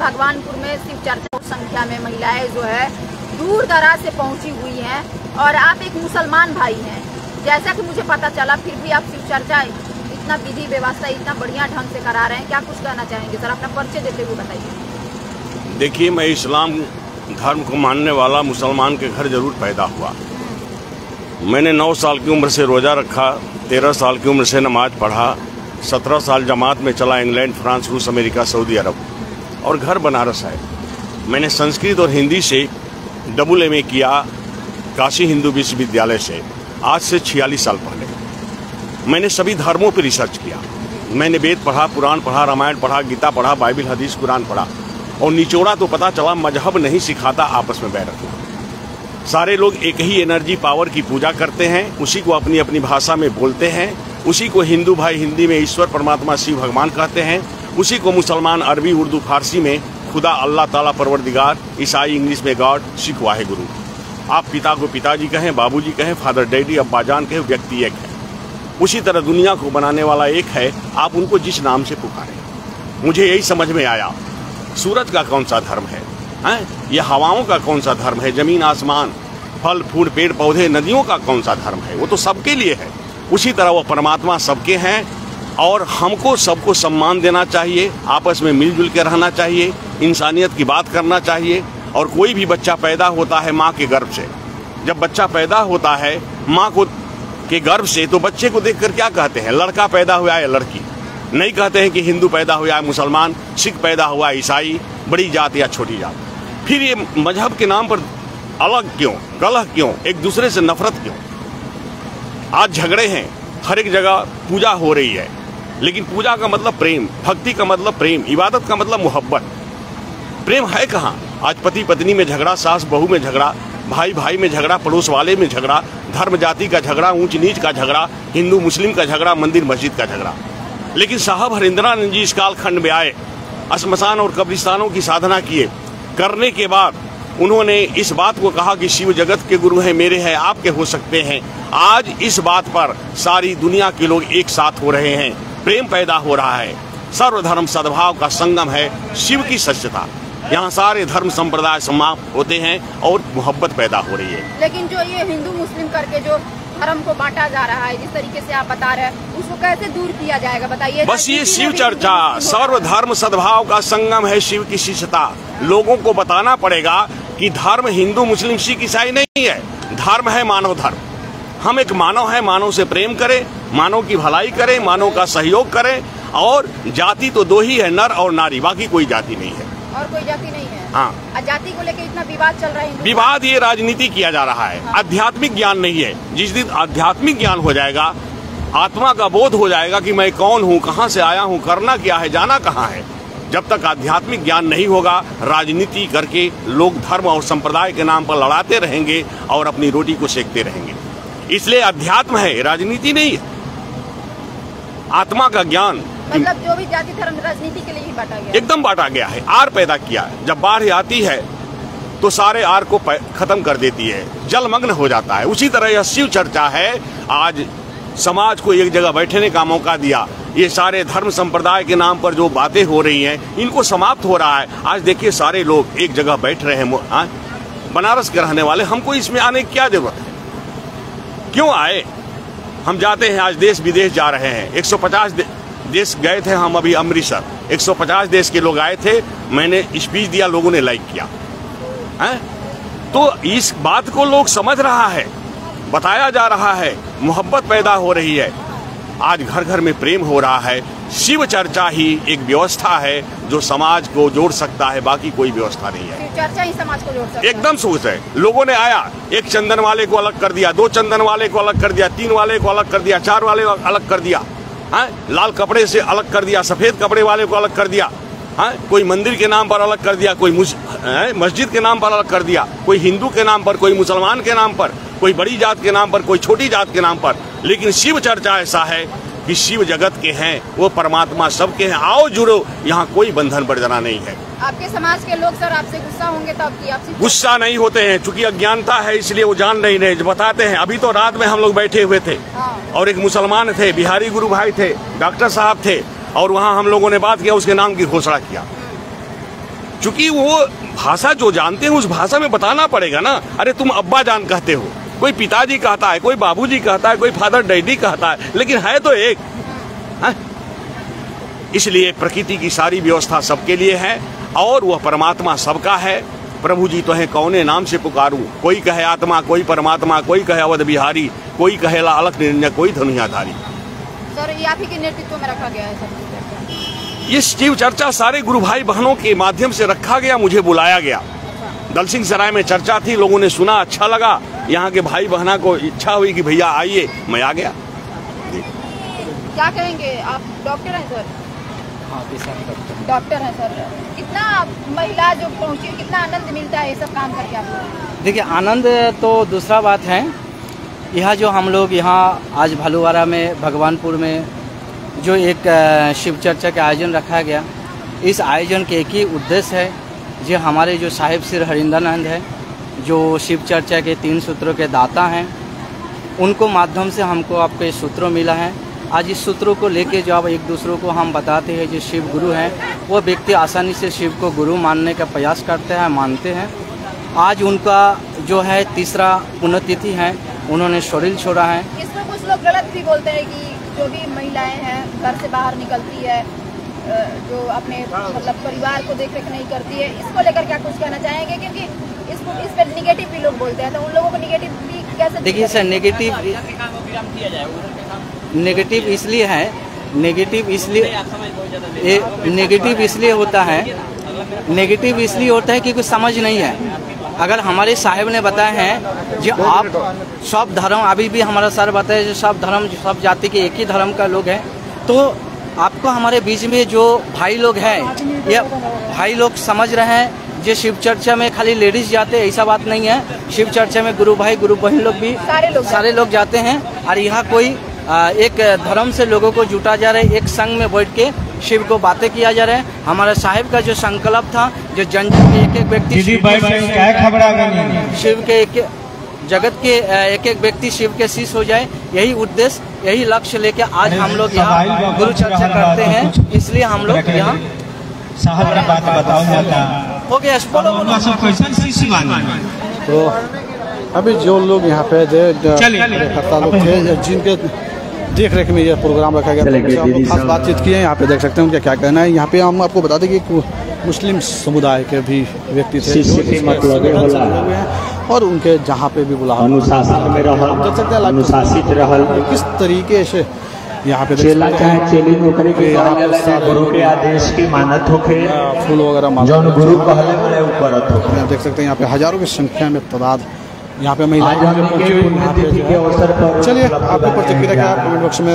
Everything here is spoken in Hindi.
भगवानपुर में शिव चर्चा संख्या में महिलाएं जो है दूर दराज से पहुंची हुई हैं और आप एक मुसलमान भाई हैं, जैसा कि मुझे पता चला, फिर भी आप शिव चर्चा इतना विधि व्यवस्था इतना बढ़िया ढंग से करा रहे हैं, क्या कुछ कहना चाहेंगे सर? अपना परिचय देते हुए बताइए। देखिए, मैं इस्लाम धर्म को मानने वाला मुसलमान के घर जरूर पैदा हुआ। मैंने 9 साल की उम्र से रोज़ा रखा, 13 साल की उम्र से नमाज पढ़ा, 17 साल जमात में चला, इंग्लैंड, फ्रांस, रूस, अमेरिका, सऊदी अरब, और घर बनारस है। मैंने संस्कृत और हिंदी से AA किया काशी हिंदू विश्वविद्यालय से, आज से 46 साल पहले। मैंने सभी धर्मों पर रिसर्च किया। मैंने वेद पढ़ा, पुराण पढ़ा, रामायण पढ़ा, गीता पढ़ा, बाइबिल, हदीस, कुरान पढ़ा, और निचोड़ा तो पता चला मजहब नहीं सिखाता आपस में बैर रखना। सारे लोग एक ही एनर्जी पावर की पूजा करते हैं, उसी को अपनी अपनी भाषा में बोलते हैं, उसी को हिंदू भाई हिंदी में ईश्वर परमात्मा शिव भगवान कहते हैं, उसी को मुसलमान अरबी उर्दू फारसी में खुदा अल्लाह ताला परवरदिगार, ईसाई इंग्लिश में गॉड, सिख वाहेगुरु। आप पिता को पिताजी कहें, बाबूजी कहें, फादर डैडी, अब्बाजान कहें, व्यक्ति एक है। उसी तरह दुनिया को बनाने वाला एक है, आप उनको जिस नाम से पुकारें। मुझे यही समझ में आया, सूरज का कौन सा धर्म है, यह हवाओं का कौन सा धर्म है, जमीन आसमान, फल फूल पेड़ पौधे नदियों का कौन सा धर्म है, वो तो सबके लिए है। उसी तरह वो परमात्मा सबके हैं और हमको सबको सम्मान देना चाहिए, आपस में मिलजुल के रहना चाहिए, इंसानियत की बात करना चाहिए। और कोई भी बच्चा पैदा होता है माँ के गर्भ से, जब बच्चा पैदा होता है माँ को के गर्भ से, तो बच्चे को देखकर क्या कहते हैं? लड़का पैदा हुआ है या लड़की? नहीं कहते हैं कि हिंदू पैदा हुआ है, मुसलमान, सिख पैदा हुआ है, ईसाई, बड़ी जात या छोटी जात। फिर ये मजहब के नाम पर अलग क्यों, कलह क्यों, एक दूसरे से नफरत क्यों? आज झगड़े हैं, हर एक जगह पूजा हो रही है, लेकिन पूजा का मतलब प्रेम, भक्ति का मतलब प्रेम, इबादत का मतलब मोहब्बत। प्रेम है कहाँ? आज पति पत्नी में झगड़ा, सास बहू में झगड़ा, भाई भाई में झगड़ा, पड़ोस वाले में झगड़ा, धर्म जाति का झगड़ा, ऊंच नीच का झगड़ा, हिंदू मुस्लिम का झगड़ा, मंदिर मस्जिद का झगड़ा। लेकिन साहब हरिंद्रानंद जी इस कालखंड में आए, श्मशान और कब्रिस्तानों की साधना किए, करने के बाद उन्होंने इस बात को कहा कि शिव जगत के गुरु हैं, मेरे हैं, आपके हो सकते हैं। आज इस बात पर सारी दुनिया के लोग एक साथ हो रहे हैं, प्रेम पैदा हो रहा है, सर्वधर्म सद्भाव का संगम है, शिव की सच्चता। यहाँ सारे धर्म संप्रदाय समाप्त होते हैं और मोहब्बत पैदा हो रही है। लेकिन जो ये हिंदू मुस्लिम करके जो धर्म को बांटा जा रहा है, जिस तरीके से आप बता रहे हैं, उसको कैसे दूर किया जाएगा बताइए? बस ये शिव चर्चा, सर्वधर्म सद्भाव का संगम है, शिव की शिष्यता। लोगों को बताना पड़ेगा कि धर्म हिंदू मुस्लिम सिख ईसाई नहीं है, धर्म है मानव धर्म। हम एक मानव है, मानव से प्रेम करें, मानव की भलाई करें, मानव का सहयोग करें। और जाति तो 2 ही है, नर और नारी, बाकी कोई जाति नहीं है। और कोई जाति नहीं है? हाँ। जाति को लेकर इतना विवाद चल रहा है। विवाद ये राजनीति किया जा रहा है, आध्यात्मिक ज्ञान नहीं है। जिस दिन आध्यात्मिक ज्ञान हो जाएगा, आत्मा का बोध हो जाएगा कि मैं कौन हूँ, कहाँ से आया हूँ, करना क्या है, जाना कहाँ है, जब तक आध्यात्मिक ज्ञान नहीं होगा, राजनीति करके लोग धर्म और संप्रदाय के नाम पर लड़ाते रहेंगे और अपनी रोटी को सेकते रहेंगे। इसलिए अध्यात्म है, राजनीति नहीं है। आत्मा का ज्ञान, मतलब जो भी जाति धर्म राजनीति के लिए ही बांटा गया, एकदम बांटा गया है, आर पैदा किया है। जब बाढ़ आती है तो सारे आर को खत्म कर देती है, जलमग्न हो जाता है। उसी तरह यह शिव चर्चा है, आज समाज को एक जगह बैठने का मौका दिया। ये सारे धर्म संप्रदाय के नाम पर जो बातें हो रही हैं, इनको समाप्त हो रहा है। आज देखिए सारे लोग एक जगह बैठ रहे हैं, बनारस के रहने वाले, हमको इसमें आने की क्या जरूरत है? क्यों आए? हम जाते हैं, आज देश विदेश जा रहे हैं, 150 देश गए थे हम अभी अमृतसर, 150 देश के लोग आए थे, मैंने स्पीच दिया, लोगों ने लाइक किया है। तो इस बात को लोग समझ रहा है, बताया जा रहा है, मोहब्बत पैदा हो रही है। आज घर घर में प्रेम हो रहा है। शिव चर्चा ही एक व्यवस्था है जो समाज को जोड़ सकता है, बाकी कोई व्यवस्था नहीं है। शिव चर्चा ही समाज को जोड़ सकता है। एकदम सोच है। लोगों ने आया, एक चंदन वाले को अलग कर दिया, 2 चंदन वाले को अलग कर दिया, 3 वाले को अलग कर दिया, 4 वाले को अलग कर दिया, लाल कपड़े से अलग कर दिया, सफेद कपड़े वाले को अलग कर दिया, कोई मंदिर के नाम पर अलग कर दिया, कोई मस्जिद के नाम पर अलग कर दिया, कोई हिंदू के नाम पर, कोई मुसलमान के नाम पर, कोई बड़ी जात के नाम पर, कोई छोटी जात के नाम पर। लेकिन शिव चर्चा ऐसा है कि शिव जगत के हैं, वो परमात्मा सबके हैं, आओ जुड़ो, यहाँ कोई बंधन बंधना नहीं है। आपके समाज के लोग सर आपसे गुस्सा होंगे तब कि आपसे गुस्सा नहीं होते हैं, चूंकि अज्ञानता है इसलिए वो जान नहीं रहे, बताते हैं। अभी तो रात में हम लोग बैठे हुए थे और एक मुसलमान थे, बिहारी गुरु भाई थे, डॉक्टर साहब थे, और वहाँ हम लोगों ने बात किया, उसके नाम की घोषणा किया। चूंकि वो भाषा जो जानते हैं उस भाषा में बताना पड़ेगा ना। अरे तुम अब्बा जान कहते हो, कोई पिताजी कहता है, कोई बाबूजी कहता है, कोई फादर डैडी कहता है, लेकिन है तो एक है? इसलिए प्रकृति की सारी व्यवस्था सबके लिए है और वह परमात्मा सबका है। प्रभु जी तो है कौने नाम से पुकारूं, कोई कहे आत्मा, कोई परमात्मा, कोई कहे अवध बिहारी, कोई कहे अलख निरंजन, कोई धनुयाधारी। सर ये आप ही के नेतृत्व में रखा गया है सर? ये शिव चर्चा सारे गुरु भाई बहनों के माध्यम से रखा गया, मुझे बुलाया गया। दलसिंह सराय में चर्चा थी, लोगों ने सुना, अच्छा लगा। यहाँ के भाई बहना को इच्छा हुई कि भैया आइए, मैं आ गया। क्या कहेंगे आप? डॉक्टर हैं सर? हाँ, डॉक्टर हैं सर। कितना महिला जो पहुंची, कितना आनंद मिलता है ये सब काम करके आपको? देखिए, आनंद तो दूसरा बात है। यह जो हम लोग यहाँ आज भालूवाड़ा में, भगवानपुर में जो एक शिव चर्चा का आयोजन रखा गया, इस आयोजन के एक ही उद्देश्य है, जो हमारे जो साहिब श्री हरिंदरानंद है, जो शिव चर्चा के 3 सूत्रों के दाता हैं, उनको माध्यम से हमको आपको ये सूत्रों मिला है। आज इस सूत्रों को लेके जो अब एक दूसरों को हम बताते हैं, जो शिव गुरु हैं, वो व्यक्ति आसानी से शिव को गुरु मानने का प्रयास करते हैं, मानते हैं। आज उनका जो है 3रा पुण्यतिथि है, उन्होंने शरीर छोड़ा है। इसमें कुछ लोग गलत भी बोलते हैं कि जो भी महिलाएं हैं घर से बाहर निकलती है, जो अपने मतलब परिवार को देख रेख नहीं करती है, इसको लेकर क्या कुछ कहना चाहेंगे? क्योंकि इस पर निगेटिव भी लोग बोलते हैं, तो उन लोगों को निगेटिव भी कैसे? देखिए सर, नेगेटिव इसलिए है, नेगेटिव इसलिए होता है कि कुछ समझ नहीं है। अगर हमारे साहिब ने बताया है जो आप सब धर्म, अभी भी हमारा सर बताया जो सब धर्म, सब जाति के एक ही धर्म का लोग हैं, तो आपको हमारे बीच में जो भाई लोग हैं, ये भाई लोग समझ रहे हैं जो शिव चर्चा में खाली लेडीज जाते हैं, ऐसा बात नहीं है। शिव चर्चा में गुरु भाई गुरु बहन लोग भी सारे लोग जाते हैं। और यहाँ कोई एक धर्म से लोगों को जुटा जा रहा है, एक संग में बैठ के शिव को बातें किया जा रहा है। हमारे साहिब का जो संकल्प था, जो जन के एक व्यक्ति शिव के जगत के एक व्यक्ति शिव के शिष्य हो जाए, यही उद्देश्य, यही लक्ष्य लेके आज हम लोग यहाँ गुरु चर्चा करते हैं। इसलिए हम लोग यहाँ हो गया। तो अभी जो लोग यहाँ पे लोग थे, जिनके देख रेख में ये प्रोग्राम रखा गया, खास बातचीत की है। यहाँ पे देख सकते हैं उनका क्या कहना है। यहाँ पे हम आपको बता दें कि मुस्लिम समुदाय के भी व्यक्ति थे जो और उनके जहाँ पे भी बुलावा अनुशासित रहल, किस तरीके से यहाँ पे गुरु के आदेश की मानत होके फूल वगैरह गुरु देख सकते हैं। यहाँ पे हजारों की संख्या में तादाद यहाँ पे महिलाएं पहुंची हुई। चलिए आपको प्रतिक्रिया क्या कमेंट बॉक्स में